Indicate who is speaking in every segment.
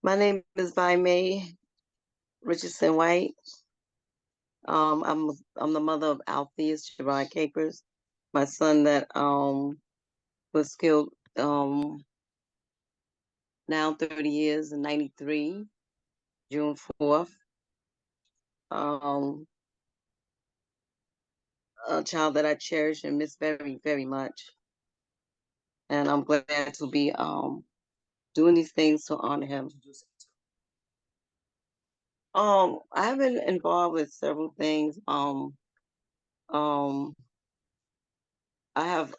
Speaker 1: My name is By May Richardson White. I'm the mother of Alphaeus Gerod Capers, my son that was killed now 30 years in 93, June 4th. Um, a child that I cherish and miss very, very much. And I'm glad to be doing these things to honor him. I've been involved with several things. Um I have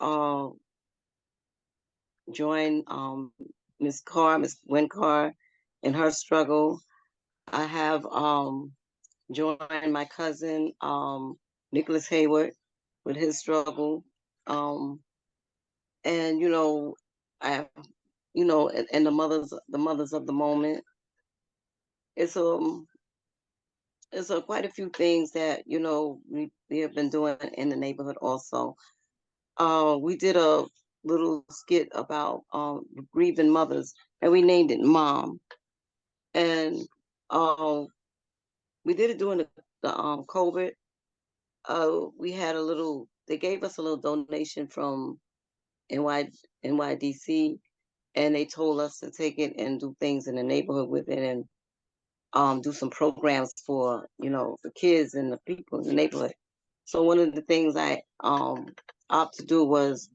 Speaker 1: joined Miss Gwen Carr in her struggle. I have joined my cousin Nicholas Hayward with his struggle. Um and I have, and the mothers of the moment. It's quite a few things that we have been doing in the neighborhood also. We did a little skit about grieving mothers, and we named it Mom. And uh, we did it during the COVID. We had a little. They gave us a little donation from NY NYDC, and they told us to take it and do things in the neighborhood with it, and do some programs for the kids and the people in the neighborhood. So one of the things I opted to do was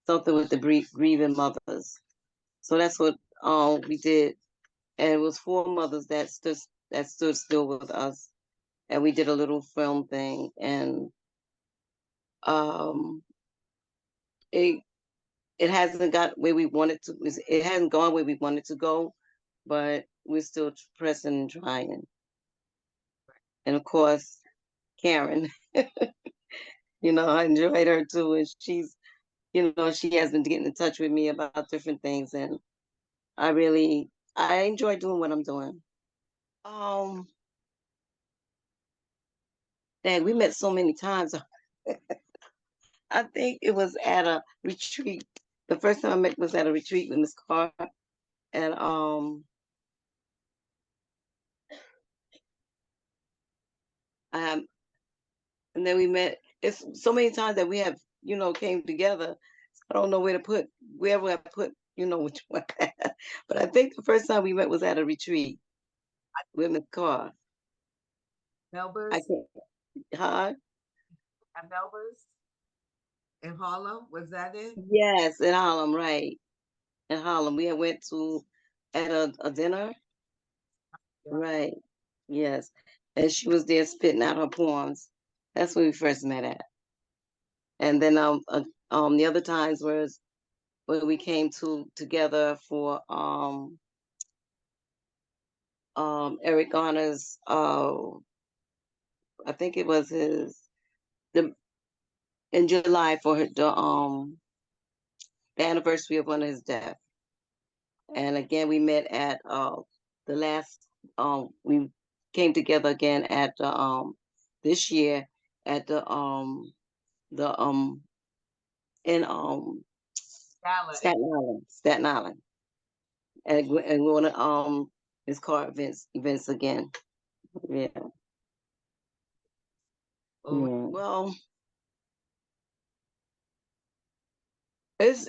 Speaker 1: something with the grieving mothers. So that's what we did, and it was four mothers that stood still with us, and we did a little film thing, and um, it it hasn't got where we wanted to. It hasn't gone where we wanted to go, but we're still pressing and trying. And of course, Karen, I enjoyed her too, and she has been getting in touch with me about different things, and I enjoy doing what I'm doing. Um, Dang, we met so many times. I think it was at a retreat. The first time I met was at a retreat with Miss Carr, and um, and then we met. It's so many times that we have came together. I don't know wherever I put which one. But I think the first time we met was at a retreat with Miss Carr. I
Speaker 2: Melba's
Speaker 1: can't. Huh?
Speaker 2: at Melba's in Harlem. Was that it?
Speaker 1: Yes, in Harlem, right? In Harlem, we had went to at a dinner,
Speaker 2: Yeah.
Speaker 1: right? Yes, and she was there spitting out her poems. That's when we first met at. And then the other times was when we came together for Eric Garner's I think it was his the in July for the anniversary of one of his death. And again we met at the last we came together again at this year at the in
Speaker 2: Gala and
Speaker 1: Staten Island, and going to his car events again. Yeah,
Speaker 2: oh,
Speaker 1: yeah. Well, it's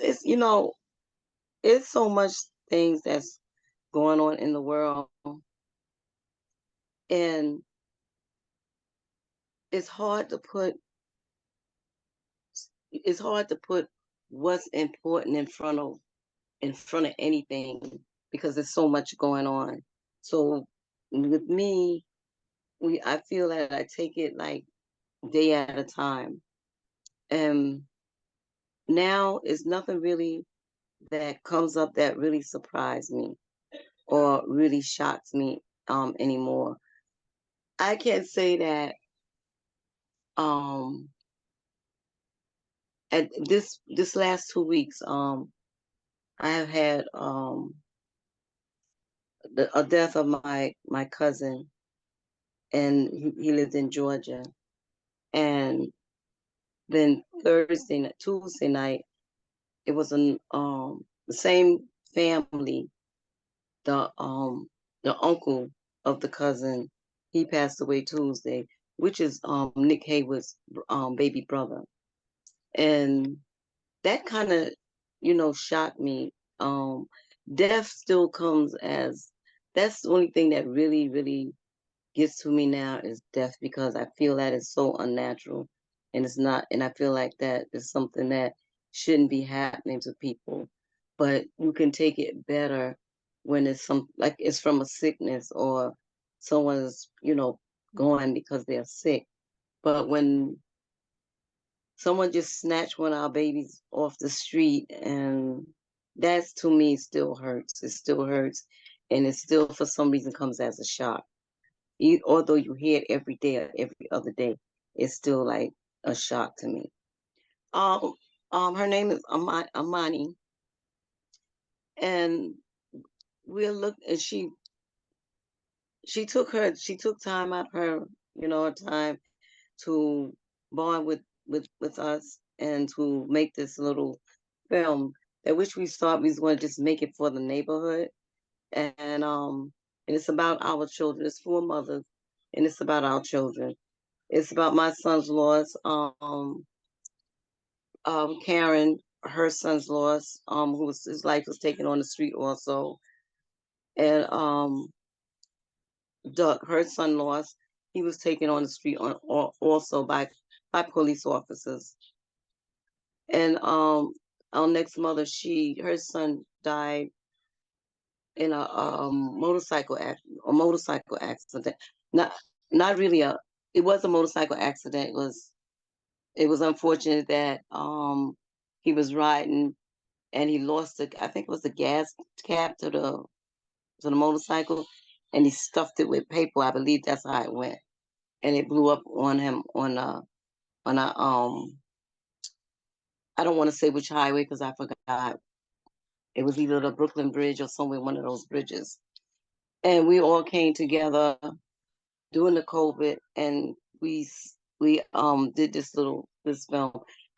Speaker 1: it's so much things that's going on in the world, and it's hard to put it's hard to put what's important in front of anything because there's so much going on. So with me, I feel that I take it like day at a time. And now it's nothing really that comes up that really surprised me or really shocks me anymore. I can say that um at this last 2 weeks I have had a death of my cousin, and he lived in Georgia. And then Tuesday night, it was the same family the um the uncle of the cousin, he passed away Tuesday, which is Nick Haywood's baby brother. And that kind of, shocked me. Um, Death still comes as, that's the only thing that really, really gets to me now is death, because I feel that is so unnatural, and it's not, and I feel like that is something that shouldn't be happening to people. But you can take it better when it's some, like it's from a sickness, or someone's, going because they're sick. But when someone just snatched one of our babies off the street, and that's, to me, still hurts. It still hurts, and it still for some reason comes as a shock. Although you hear it every day or every other day, it's still like a shock to me. Um, her name is Amani, and and she took time out of her time to bond with us, and to make this little film, that which we thought we was going to just make it for the neighborhood. And um and it's about our children. It's for mothers, and it's about our children. It's about my son's loss. Karen, her son's loss. Who was, his life was taken on the street also, and Doug, her son lost. He was taken on the street also by police officers. And our next mother, her son died in a motorcycle accident. Not really a. It was a motorcycle accident. It was unfortunate that he was riding, and he lost I think it was the gas cap to the motorcycle, and he stuffed it with paper. I believe that's how it went, and it blew up on him on a. I don't want to say which highway because I forgot. It was either the Brooklyn Bridge or somewhere, one of those bridges. And we all came together during the COVID, and we did this film.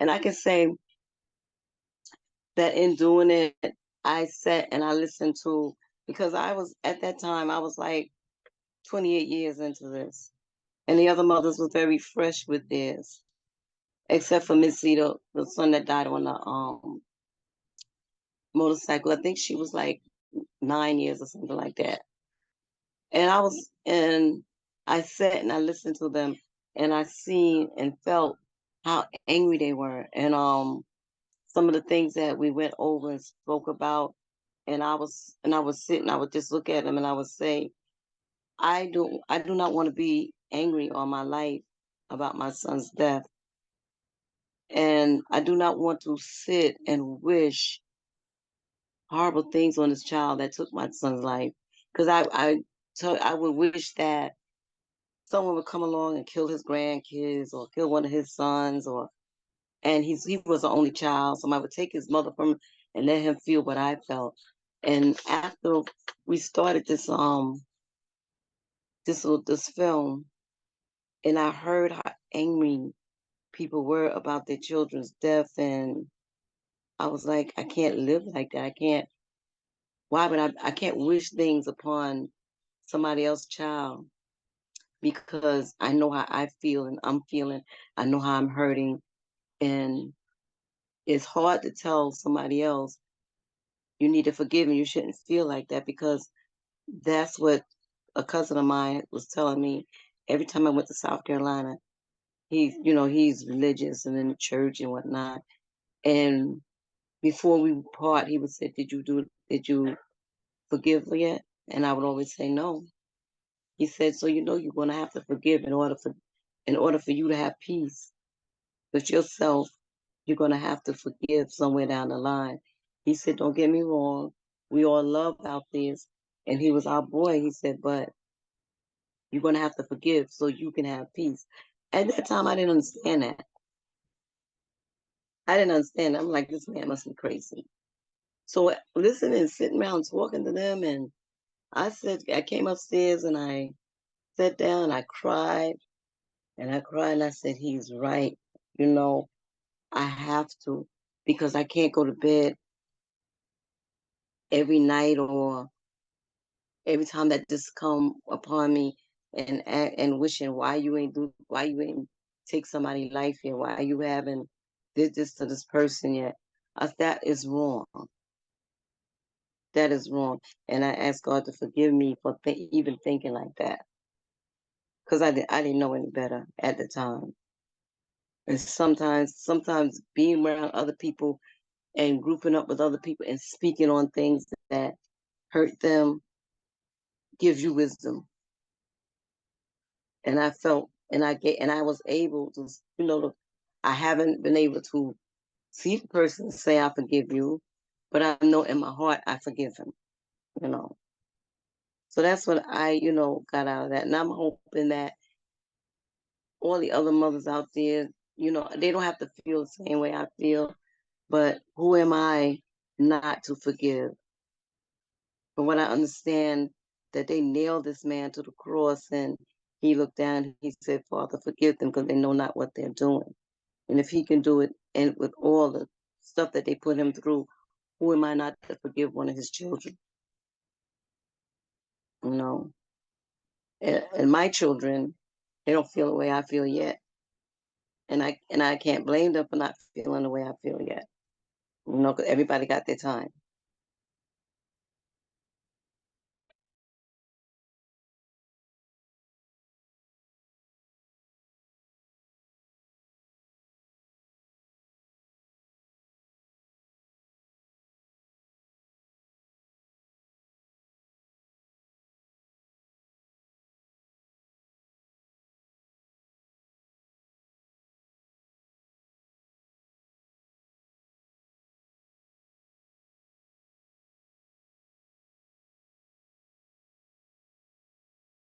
Speaker 1: And I can say that in doing it, I sat and I listened to, because I was, at that time, I was like 28 years into this, and the other mothers were very fresh with theirs, except for Missy, the son that died on the motorcycle. I think she was like 9 years or something like that. And I sat and I listened to them, and I seen and felt how angry they were, and some of the things that we went over and spoke about. And I was sitting, I would just look at them, and I would say, I do not want to be angry all my life about my son's death. And I do not want to sit and wish horrible things on this child that took my son's life. Because I would wish that someone would come along and kill his grandkids, or kill one of his sons, and he was the only child. Somebody would take his mother from him and let him feel what I felt. And after we started this film, and I heard how angry people were about their children's death, and I was like, I can't live like that. I can't. Why would I can't wish things upon somebody else's child, because I know how I feel and I'm feeling. I know how I'm hurting, and it's hard to tell somebody else you need to forgive and you shouldn't feel like that, because that's what a cousin of mine was telling me every time I went to South Carolina. He's religious and in the church and whatnot. And before we would part, he would say, Did you forgive yet? And I would always say no. He said, so you're gonna have to forgive in order for you to have peace with yourself. You're gonna have to forgive somewhere down the line. He said, don't get me wrong, we all love Alphaeus, and he was our boy. He said, but you're gonna have to forgive so you can have peace. At that time, I didn't understand that. I didn't understand. I'm like, this man must be crazy. So listening, sitting around talking to them, and I came upstairs and I sat down, I cried, and I cried, and I said, he's right. You know, I have to, because I can't go to bed every night, or every time that this come upon me and wishing why you ain't take somebody's life yet, why you haven't did this to this person yet. That is wrong. That is wrong. And I ask God to forgive me for even thinking like that. Because I didn't know any better at the time. And sometimes being around other people and grouping up with other people and speaking on things that hurt them gives you wisdom. And I felt and I was able to, I haven't been able to see the person say I forgive you, but I know in my heart I forgive him, you know. So that's what got out of that. And I'm hoping that all the other mothers out there, they don't have to feel the same way I feel, but who am I not to forgive? But when I understand that they nailed this man to the cross and he looked down, he said, Father, forgive them because they know not what they're doing. And if he can do it and with all the stuff that they put him through, who am I not to forgive one of his children? You know, and my children, they don't feel the way I feel yet. And I can't blame them for not feeling the way I feel yet. Because everybody got their time.